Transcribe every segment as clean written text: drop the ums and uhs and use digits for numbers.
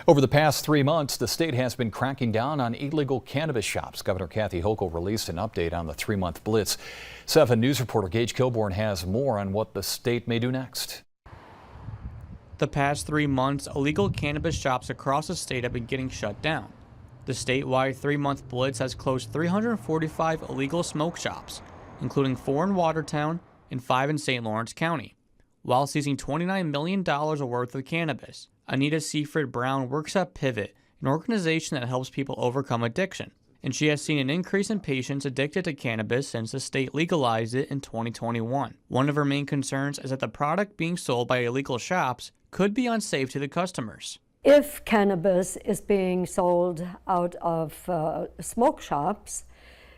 Over the past 3 months, the state has been cracking down on illegal cannabis shops. Governor Kathy Hochul released an update on the 3-month blitz. 7 News reporter Gage Kilborn has more on what the state may do next. The past 3 months, illegal cannabis shops across the state have been getting shut down. The statewide 3-month blitz has closed 345 illegal smoke shops, including 4 in Watertown and 5 in St. Lawrence County, while seizing $29 million worth of cannabis. Anita Seaford Brown works at Pivot, an organization that helps people overcome addiction, and she has seen an increase in patients addicted to cannabis since the state legalized it in 2021. One of her main concerns is that the product being sold by illegal shops could be unsafe to the customers. If cannabis is being sold out of smoke shops,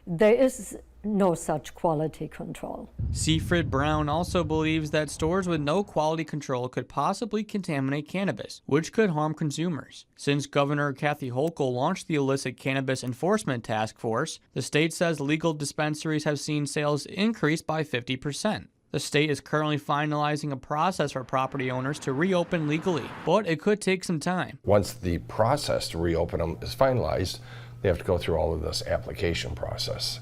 there is no such quality control. Seaford Brown also believes that stores with no quality control could possibly contaminate cannabis, which could harm consumers. Since Governor Kathy Hochul launched the illicit cannabis enforcement task force, the state says legal dispensaries have seen sales increase by 50%. The state is currently finalizing a process for property owners to reopen legally, but it could take some time. Once the process to reopen them is finalized, they have to go through all of this application process.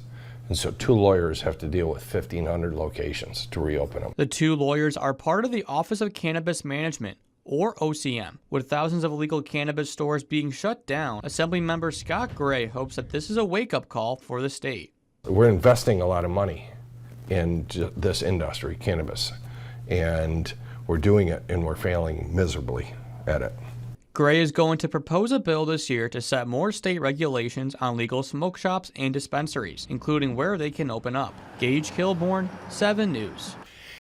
And so 2 lawyers have to deal with 1,500 locations to reopen them. The 2 lawyers are part of the Office of Cannabis Management, or OCM. With thousands of illegal cannabis stores being shut down, Assemblymember Scott Gray hopes that this is a wake-up call for the state. We're investing a lot of money in this industry, cannabis, and we're doing it and we're failing miserably at it. Gray is going to propose a bill this year to set more state regulations on legal smoke shops and dispensaries, including where they can open up. Gage Kilborn, 7 News.